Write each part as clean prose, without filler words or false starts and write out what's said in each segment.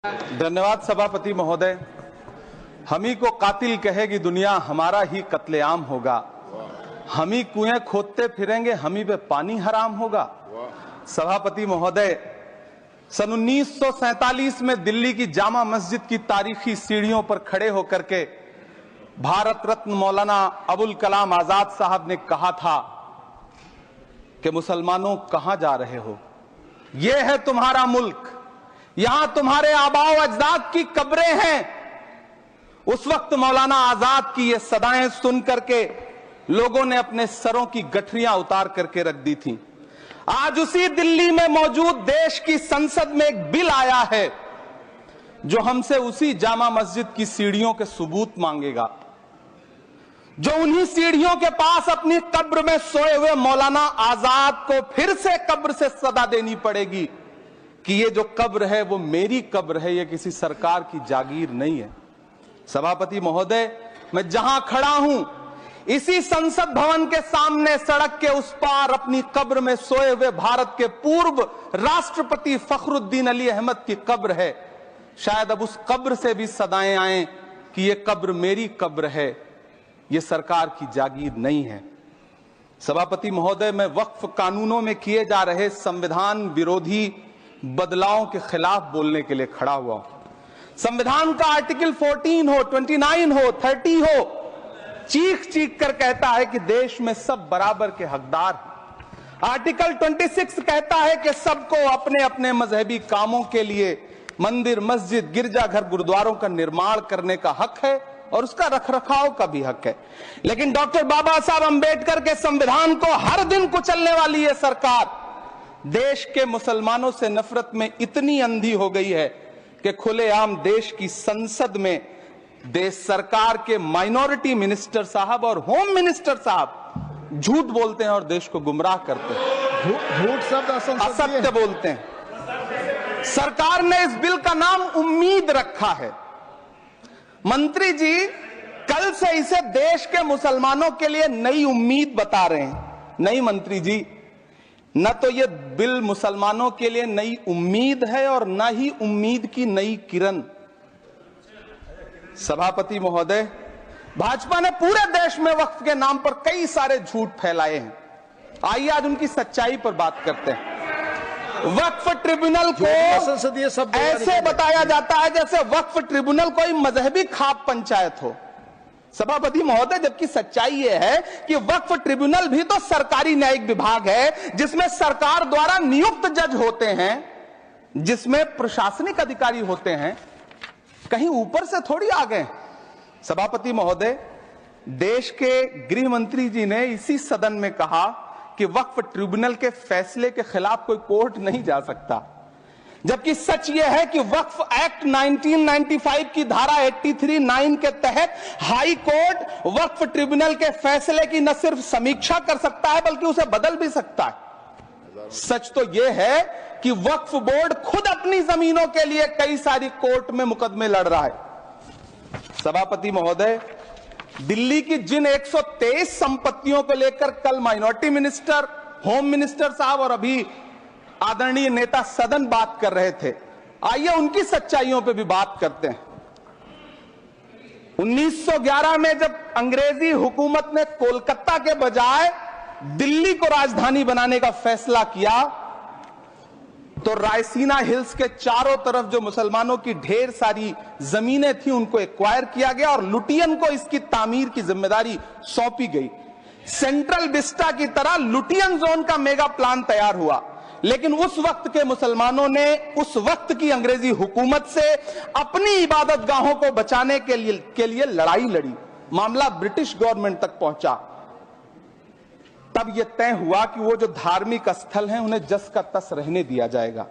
धन्यवाद सभापति महोदय। हम ही को कातिल कहेगी दुनिया, हमारा ही कत्लेआम होगा। हम ही कुएं खोदते फिरेंगे, हम ही पे पानी हराम होगा। सभापति महोदय, सन 1947 में दिल्ली की जामा मस्जिद की तारीखी सीढ़ियों पर खड़े होकर के भारत रत्न मौलाना अबुल कलाम आजाद साहब ने कहा था कि मुसलमानों कहां जा रहे हो, यह है तुम्हारा मुल्क, यहां तुम्हारे आबाओ अजदाद की कब्रें हैं। उस वक्त मौलाना आजाद की ये सदाएं सुन करके लोगों ने अपने सरों की गठरियां उतार करके रख दी थी। आज उसी दिल्ली में मौजूद देश की संसद में एक बिल आया है जो हमसे उसी जामा मस्जिद की सीढ़ियों के सबूत मांगेगा, जो उन्हीं सीढ़ियों के पास अपनी कब्र में सोए हुए मौलाना आजाद को फिर से कब्र से सदा देनी पड़ेगी कि ये जो कब्र है वो मेरी कब्र है, ये किसी सरकार की जागीर नहीं है। सभापति महोदय, मैं जहां खड़ा हूं इसी संसद भवन के सामने सड़क के उस पार अपनी कब्र में सोए हुए भारत के पूर्व राष्ट्रपति फखरुद्दीन अली अहमद की कब्र है। शायद अब उस कब्र से भी सदाएं आए कि ये कब्र मेरी कब्र है, ये सरकार की जागीर नहीं है। सभापति महोदय, मैं वक्फ कानूनों में किए जा रहे संविधान विरोधी बदलावों के खिलाफ बोलने के लिए खड़ा हुआ हूं। संविधान का आर्टिकल 14 हो, 29 हो, 30 हो, चीख चीख कर कहता है कि देश में सब बराबर के हकदार हैं। आर्टिकल 26 कहता है कि सबको अपने अपने मजहबी कामों के लिए मंदिर, मस्जिद, गिरजाघर, गुरुद्वारों का निर्माण करने का हक है और उसका रखरखाव का भी हक है। लेकिन डॉक्टर बाबा साहब अंबेडकर के संविधान को हर दिन कुचलने वाली ये सरकार देश के मुसलमानों से नफरत में इतनी अंधी हो गई है कि खुलेआम देश की संसद में देश सरकार के माइनॉरिटी मिनिस्टर साहब और होम मिनिस्टर साहब झूठ बोलते हैं और देश को गुमराह करते हैं, झूठ शब्द असत्य बोलते हैं। सरकार ने इस बिल का नाम उम्मीद रखा है। मंत्री जी कल से इसे देश के मुसलमानों के लिए नई उम्मीद बता रहे हैं। नहीं मंत्री जी, न तो ये बिल मुसलमानों के लिए नई उम्मीद है और न ही उम्मीद की नई किरण। सभापति महोदय, भाजपा ने पूरे देश में वक्फ के नाम पर कई सारे झूठ फैलाए हैं। आइए आज उनकी सच्चाई पर बात करते हैं। वक्फ ट्रिब्यूनल को ऐसे बताया जाता है जैसे वक्फ ट्रिब्यूनल कोई मजहबी खाप पंचायत हो। सभापति महोदय, जबकि सच्चाई यह है कि वक्फ ट्रिब्यूनल भी तो सरकारी न्यायिक विभाग है जिसमें सरकार द्वारा नियुक्त जज होते हैं, जिसमें प्रशासनिक अधिकारी होते हैं, कहीं ऊपर से थोड़ी आ गए। सभापति महोदय, देश के गृह मंत्री जी ने इसी सदन में कहा कि वक्फ ट्रिब्यूनल के फैसले के खिलाफ कोई कोर्ट नहीं जा सकता, जबकि सच यह है कि वक्फ एक्ट 1995 की धारा 83(9) के तहत हाई कोर्ट वक्फ ट्रिब्यूनल के फैसले की न सिर्फ समीक्षा कर सकता है बल्कि उसे बदल भी सकता है। सच तो यह है कि वक्फ बोर्ड खुद अपनी जमीनों के लिए कई सारी कोर्ट में मुकदमे लड़ रहा है। सभापति महोदय, दिल्ली की जिन 123 संपत्तियों को लेकर कल माइनॉरिटी मिनिस्टर, होम मिनिस्टर साहब और अभी आदरणीय नेता सदन बात कर रहे थे, आइए उनकी सच्चाइयों पे भी बात करते हैं। 1911 में जब अंग्रेजी हुकूमत ने कोलकाता के बजाय दिल्ली को राजधानी बनाने का फैसला किया तो रायसीना हिल्स के चारों तरफ जो मुसलमानों की ढेर सारी जमीनें थी उनको एक्वायर किया गया और लुटियन को इसकी तामीर की जिम्मेदारी सौंपी गई। सेंट्रल विस्टा की तरह लुटियन जोन का मेगा प्लान तैयार हुआ, लेकिन उस वक्त के मुसलमानों ने उस वक्त की अंग्रेजी हुकूमत से अपनी इबादत गाहों को बचाने के लिए लड़ाई लड़ी। मामला ब्रिटिश गवर्नमेंट तक पहुंचा। तब यह तय हुआ कि वो जो धार्मिक स्थल हैं उन्हें जस का तस रहने दिया जाएगा।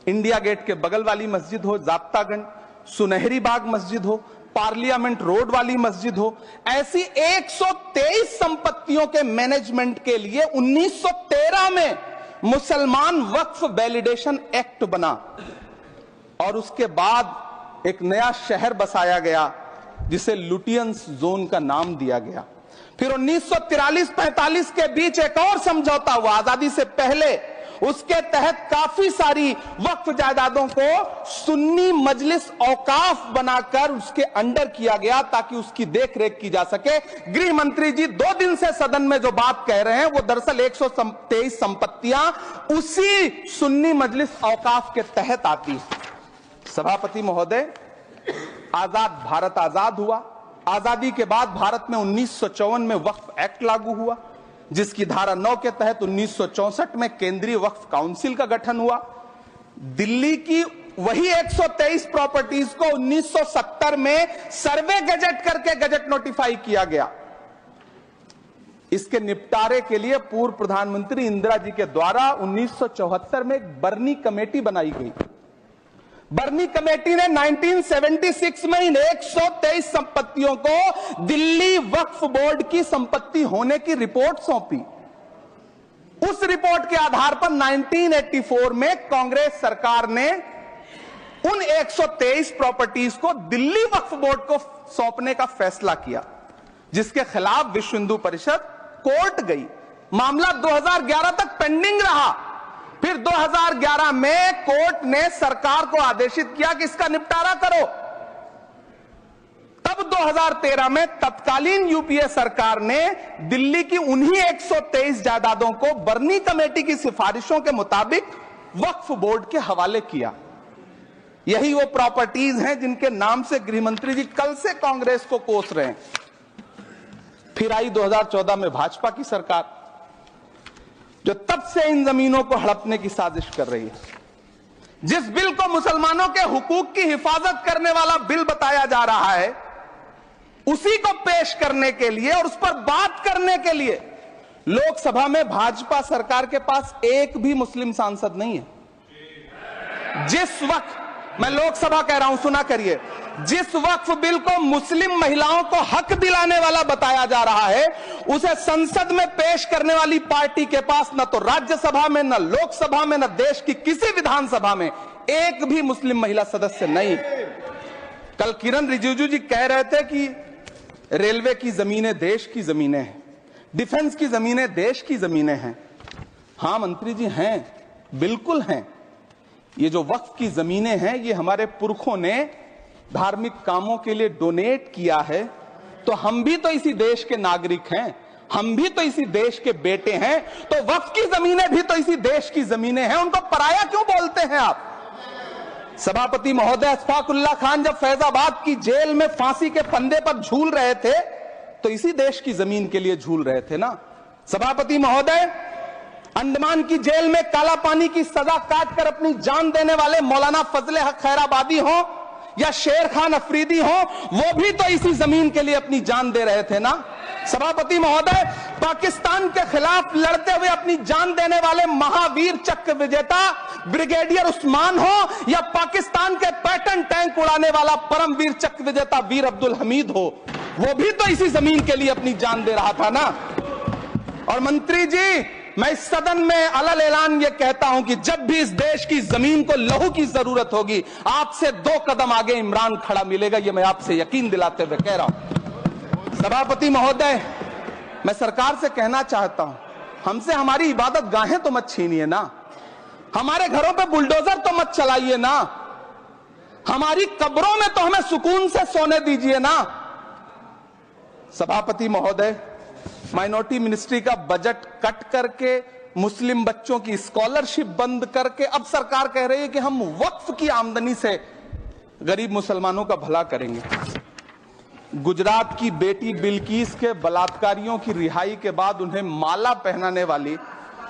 इंडिया गेट के बगल वाली मस्जिद हो, जाप्तागंज, सुनहरी बाग मस्जिद हो, पार्लियामेंट रोड वाली मस्जिद हो, ऐसी 123 संपत्तियों के मैनेजमेंट के लिए 1913 में मुसलमान वक्फ वैलिडेशन एक्ट बना और उसके बाद एक नया शहर बसाया गया जिसे लुटियंस जोन का नाम दिया गया। फिर 1943-45 के बीच एक और समझौता हुआ आजादी से पहले उसके तहत काफी सारी वक्फ जायदादों को सुन्नी मजलिस औकाफ बनाकर उसके अंडर किया गया ताकि उसकी देखरेख की जा सके। गृह मंत्री जी 2 दिन से सदन में जो बात कह रहे हैं वो दरअसल 123 संपत्तियां उसी सुन्नी मजलिस औकाफ के तहत आती है। सभापति महोदय, आजाद भारत आजाद हुआ। आजादी के बाद भारत में 1954 में वक्फ एक्ट लागू हुआ, जिसकी धारा 9 के तहत 1964 में केंद्रीय वक्फ काउंसिल का गठन हुआ। दिल्ली की वही 123 प्रॉपर्टीज को 1970 में सर्वे गजट करके गजट नोटिफाई किया गया। इसके निपटारे के लिए पूर्व प्रधानमंत्री इंदिरा जी के द्वारा 1974 में एक बर्नी कमेटी बनाई गई। बर्नी कमेटी ने 1976 में इन 123 संपत्तियों को दिल्ली वक्फ बोर्ड की संपत्ति होने की रिपोर्ट सौंपी। उस रिपोर्ट के आधार पर 1984 में कांग्रेस सरकार ने उन 123 प्रॉपर्टीज को दिल्ली वक्फ बोर्ड को सौंपने का फैसला किया, जिसके खिलाफ विश्व हिंदू परिषद कोर्ट गई। मामला 2011 तक पेंडिंग रहा। फिर 2011 में कोर्ट ने सरकार को आदेशित किया कि इसका निपटारा करो। तब 2013 में तत्कालीन यूपीए सरकार ने दिल्ली की उन्हीं 123 जायदादों को बर्नी कमेटी की सिफारिशों के मुताबिक वक्फ बोर्ड के हवाले किया। यही वो प्रॉपर्टीज हैं जिनके नाम से गृह मंत्री जी कल से कांग्रेस को कोस रहे हैं। फिर आई 2014 में भाजपा की सरकार, जो तब से इन जमीनों को हड़पने की साजिश कर रही है। जिस बिल को मुसलमानों के हुकूक की हिफाजत करने वाला बिल बताया जा रहा है, उसी को पेश करने के लिए और उस पर बात करने के लिए लोकसभा में भाजपा सरकार के पास एक भी मुस्लिम सांसद नहीं है। जिस वक्त, मैं लोकसभा कह रहा हूं, सुना करिए, जिस वक्फ बिल को मुस्लिम महिलाओं को हक दिलाने वाला बताया जा रहा है, उसे संसद में पेश करने वाली पार्टी के पास न तो राज्यसभा में, न लोकसभा में, न देश की किसी विधानसभा में एक भी मुस्लिम महिला सदस्य नहीं। कल किरण रिजिजू जी कह रहे थे कि रेलवे की जमीनें देश की जमीनें हैं, डिफेंस की जमीनें देश की जमीनें हैं। हां मंत्री जी, हैं, बिल्कुल हैं। ये जो वक्फ की जमीनें हैं, ये हमारे पुरखों ने धार्मिक कामों के लिए डोनेट किया है। तो हम भी तो इसी देश के नागरिक हैं, हम भी तो इसी देश के बेटे हैं। तो वक्फ की जमीनें भी तो इसी देश की जमीनें हैं, उनको पराया क्यों बोलते हैं आप? सभापति महोदय, अशफाकुल्लाह खान जब फैजाबाद की जेल में फांसी के फंदे पर झूल रहे थे तो इसी देश की जमीन के लिए झूल रहे थे ना। सभापति महोदय, अंडमान की जेल में काला पानी की सजा काटकर अपनी जान देने वाले मौलाना फजले हक खैराबादी हो या शेर खान अफरीदी हो, वो भी तो इसी जमीन के लिए अपनी जान दे रहे थे ना। सभापति महोदय, पाकिस्तान के खिलाफ लड़ते हुए अपनी जान देने वाले महावीर चक्र विजेता ब्रिगेडियर उस्मान हो या पाकिस्तान के पैटर्न टैंक उड़ाने वाला परमवीर चक्र विजेता वीर अब्दुल हमीद हो, वो भी तो इसी जमीन के लिए अपनी जान दे रहा था ना। और मंत्री जी, मैं इस सदन में अलग ऐलान ये कहता हूं कि जब भी इस देश की जमीन को लहू की जरूरत होगी, आपसे 2 कदम आगे इमरान खड़ा मिलेगा, ये मैं आपसे यकीन दिलाते हुए कह रहा हूं। सभापति महोदय, मैं सरकार से कहना चाहता हूं, हमसे हमारी इबादत गाहें तो मत छीनिए ना, हमारे घरों पे बुलडोजर तो मत चलाइए ना, हमारी कब्रों में तो हमें सुकून से सोने दीजिए ना। सभापति महोदय, माइनॉरिटी मिनिस्ट्री का बजट कट करके, मुस्लिम बच्चों की स्कॉलरशिप बंद करके अब सरकार कह रही है कि हम वक्फ की आमदनी से गरीब मुसलमानों का भला करेंगे। गुजरात की बेटी बिल्किस के बलात्कारियों की रिहाई के बाद उन्हें माला पहनाने वाली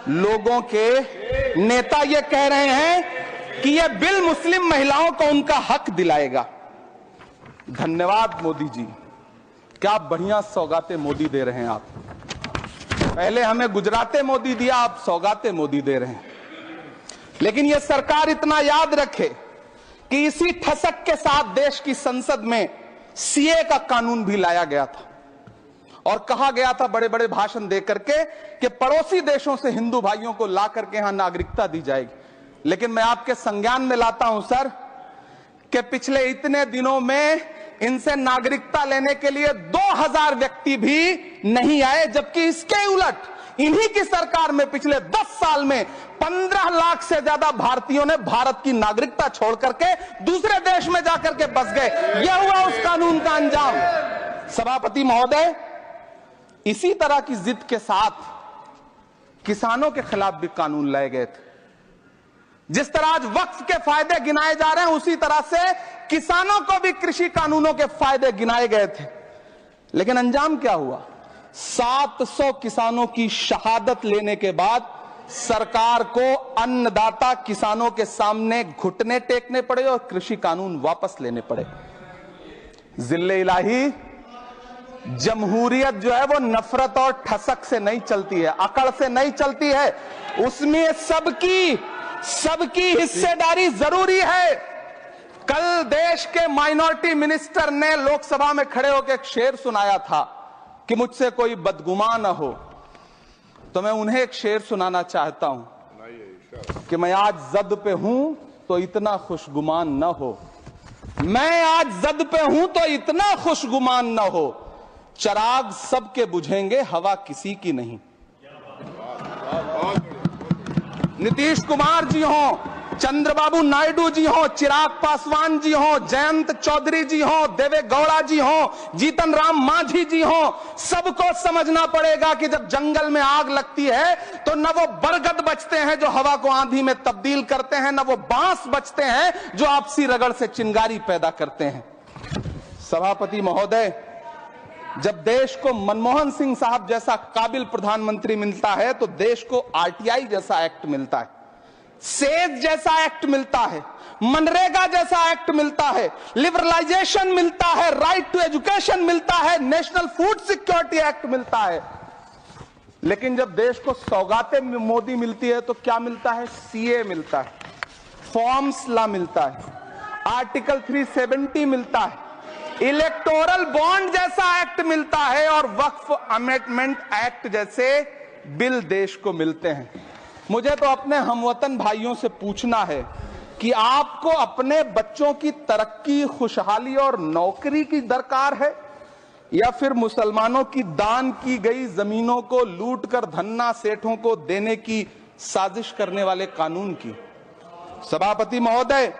लोगों के नेता ये कह रहे हैं कि यह बिल मुस्लिम महिलाओं को उनका हक दिलाएगा। धन्यवाद मोदी जी, क्या बढ़िया सौगातें मोदी दे रहे हैं आप। पहले हमें गुजराते मोदी दिया, आप सौगाते मोदी दे रहे हैं। लेकिन यह सरकार इतना याद रखे कि इसी ठसक के साथ देश की संसद में सीए का कानून भी लाया गया था और कहा गया था बड़े बड़े भाषण दे करके कि पड़ोसी देशों से हिंदू भाइयों को ला करके यहां नागरिकता दी जाएगी। लेकिन मैं आपके संज्ञान में लाता हूं सर कि पिछले इतने दिनों में इनसे नागरिकता लेने के लिए 2000 व्यक्ति भी नहीं आए, जबकि इसके उलट इन्हीं की सरकार में पिछले 10 साल में 15 लाख से ज्यादा भारतीयों ने भारत की नागरिकता छोड़ करके दूसरे देश में जाकर के बस गए। यह हुआ उस कानून का अंजाम। सभापति महोदय, इसी तरह की जिद के साथ किसानों के खिलाफ भी कानून लाए गए थे। जिस तरह आज वक्फ के फायदे गिनाए जा रहे हैं, उसी तरह से किसानों को भी कृषि कानूनों के फायदे गिनाए गए थे। लेकिन अंजाम क्या हुआ? 700 किसानों की शहादत लेने के बाद सरकार को अन्नदाता किसानों के सामने घुटने टेकने पड़े और कृषि कानून वापस लेने पड़े। जिल्ले इलाही, जमहूरियत जो है वो नफरत और ठसक से नहीं चलती है, अकड़ से नहीं चलती है। उसमें सबकी हिस्सेदारी जरूरी है। कल देश के माइनॉरिटी मिनिस्टर ने लोकसभा में खड़े होकर एक शेर सुनाया था कि मुझसे कोई बदगुमान न हो, तो मैं उन्हें एक शेर सुनाना चाहता हूं कि मैं आज जद पे हूं तो इतना खुशगुमान न हो, मैं आज जद पे हूं तो इतना खुशगुमान न हो, चराग सबके बुझेंगे हवा किसी की नहीं। नीतीश कुमार जी हो, चंद्रबाबू नायडू जी हो, चिराग पासवान जी हो, जयंत चौधरी जी हो, देवे गौड़ा जी हो, जीतन राम मांझी जी हो, सबको समझना पड़ेगा कि जब जंगल में आग लगती है तो न वो बरगद बचते हैं जो हवा को आंधी में तब्दील करते हैं, न वो बांस बचते हैं जो आपसी रगड़ से चिंगारी पैदा करते हैं। सभापति महोदय, जब देश को मनमोहन सिंह साहब जैसा काबिल प्रधानमंत्री मिलता है तो देश को आरटीआई जैसा एक्ट मिलता है, सेज जैसा एक्ट मिलता है, मनरेगा जैसा एक्ट मिलता है, लिबरलाइजेशन मिलता है, राइट टू एजुकेशन मिलता है, नेशनल फूड सिक्योरिटी एक्ट मिलता है। लेकिन जब देश को सौगातें मोदी मिलती है तो क्या मिलता है? सीए मिलता है, फॉर्म्स लॉ मिलता है, आर्टिकल 370 मिलता है, इलेक्टोरल बॉन्ड जैसा एक्ट मिलता है और वक्फ अमेंडमेंट एक्ट जैसे बिल देश को मिलते हैं। मुझे तो अपने हमवतन भाइयों से पूछना है कि आपको अपने बच्चों की तरक्की, खुशहाली और नौकरी की दरकार है या फिर मुसलमानों की दान की गई जमीनों को लूटकर धन्ना सेठों को देने की साजिश करने वाले कानून की? सभापति महोदय,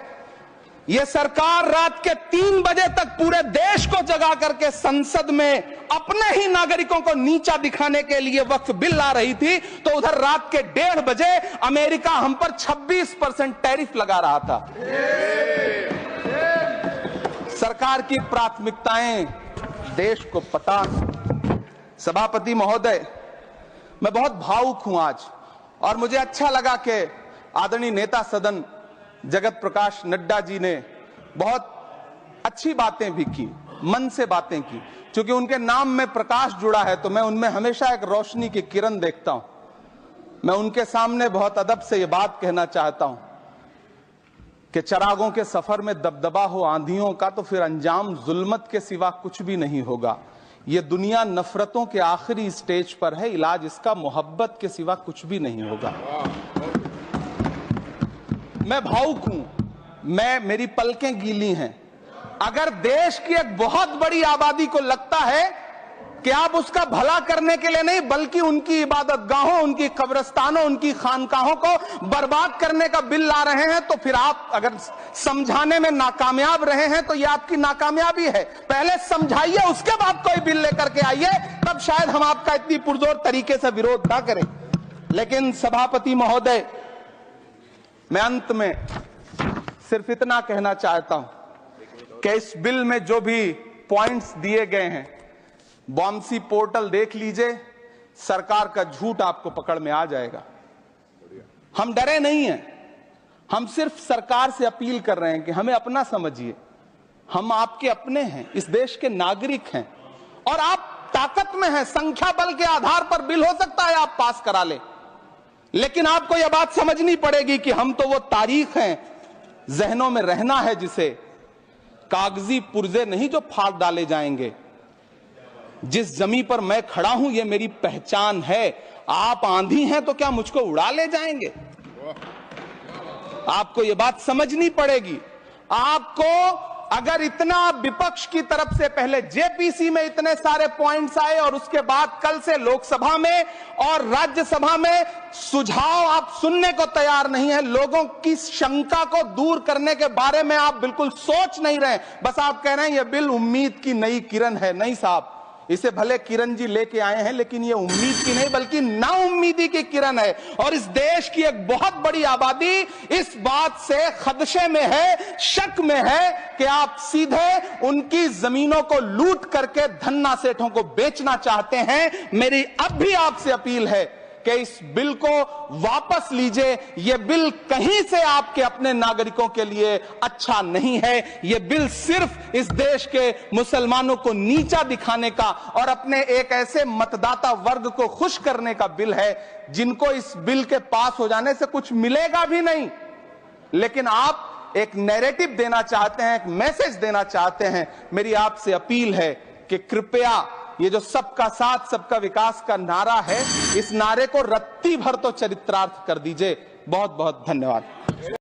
यह सरकार रात के 3 बजे तक पूरे देश को जगा करके संसद में अपने ही नागरिकों को नीचा दिखाने के लिए वक्फ बिल ला रही थी, तो उधर रात के 1:30 बजे अमेरिका हम पर 26% टैरिफ लगा रहा था। सरकार की प्राथमिकताएं देश को पता। सभापति महोदय, मैं बहुत भावुक हूं आज, और मुझे अच्छा लगा कि आदरणीय नेता सदन जगत प्रकाश नड्डा जी ने बहुत अच्छी बातें भी की, मन से बातें की। क्योंकि उनके नाम में प्रकाश जुड़ा है तो मैं उनमें हमेशा एक रोशनी की किरण देखता हूं। मैं उनके सामने बहुत अदब से यह बात कहना चाहता हूं कि चिरागों के सफर में दबदबा हो आंधियों का तो फिर अंजाम जुल्मत के सिवा कुछ भी नहीं होगा। यह दुनिया नफरतों के आखिरी स्टेज पर है, इलाज इसका मोहब्बत के सिवा कुछ भी नहीं होगा। मैं भावुक हूं, मेरी पलकें गीली हैं। अगर देश की एक बहुत बड़ी आबादी को लगता है कि आप उसका भला करने के लिए नहीं बल्कि उनकी इबादतगाहों, उनकी कब्रिस्तानों, उनकी खानकाहों को बर्बाद करने का बिल ला रहे हैं, तो फिर आप अगर समझाने में नाकामयाब रहे हैं तो यह आपकी नाकामयाबी है। पहले समझाइए, उसके बाद कोई बिल लेकर के आइए, तब शायद हम आपका इतनी पुरजोर तरीके से विरोध ना करें। लेकिन सभापति महोदय, मैं अंत में सिर्फ इतना कहना चाहता हूं कि इस बिल में जो भी पॉइंट्स दिए गए हैं, बॉम्सी पोर्टल देख लीजिए, सरकार का झूठ आपको पकड़ में आ जाएगा। हम डरे नहीं हैं, हम सिर्फ सरकार से अपील कर रहे हैं कि हमें अपना समझिए। हम आपके अपने हैं, इस देश के नागरिक हैं और आप ताकत में हैं। संख्या बल के आधार पर बिल हो सकता है आप पास करा लें, लेकिन आपको यह बात समझनी पड़ेगी कि हम तो वो तारीख हैं, जहनों में रहना है जिसे, कागजी पुर्जे नहीं जो फाड़ डाले जाएंगे। जिस जमीन पर मैं खड़ा हूं ये मेरी पहचान है। आप आंधी हैं तो क्या मुझको उड़ा ले जाएंगे? आपको यह बात समझनी पड़ेगी। आपको अगर इतना विपक्ष की तरफ से पहले जेपीसी में इतने सारे पॉइंट्स आए और उसके बाद कल से लोकसभा में और राज्यसभा में सुझाव आप सुनने को तैयार नहीं है, लोगों की शंका को दूर करने के बारे में आप बिल्कुल सोच नहीं रहे, बस आप कह रहे हैं यह बिल उम्मीद की नई किरण है। नहीं साहब, इसे भले किरण जी लेके आए हैं, लेकिन ये उम्मीद की नहीं बल्कि नाउम्मीदी की किरण है। और इस देश की एक बहुत बड़ी आबादी इस बात से खदशे में है, शक में है कि आप सीधे उनकी जमीनों को लूट करके धन्ना सेठों को बेचना चाहते हैं। मेरी अब भी आपसे अपील है कि इस बिल को वापस लीजिए। यह बिल कहीं से आपके अपने नागरिकों के लिए अच्छा नहीं है। यह बिल सिर्फ इस देश के मुसलमानों को नीचा दिखाने का और अपने एक ऐसे मतदाता वर्ग को खुश करने का बिल है जिनको इस बिल के पास हो जाने से कुछ मिलेगा भी नहीं। लेकिन आप एक नैरेटिव देना चाहते हैं, एक मैसेज देना चाहते हैं। मेरी आपसे अपील है कि कृपया ये जो सबका साथ सबका विकास का नारा है, इस नारे को रत्ती भर तो चरित्रार्थ कर दीजिए। बहुत बहुत धन्यवाद।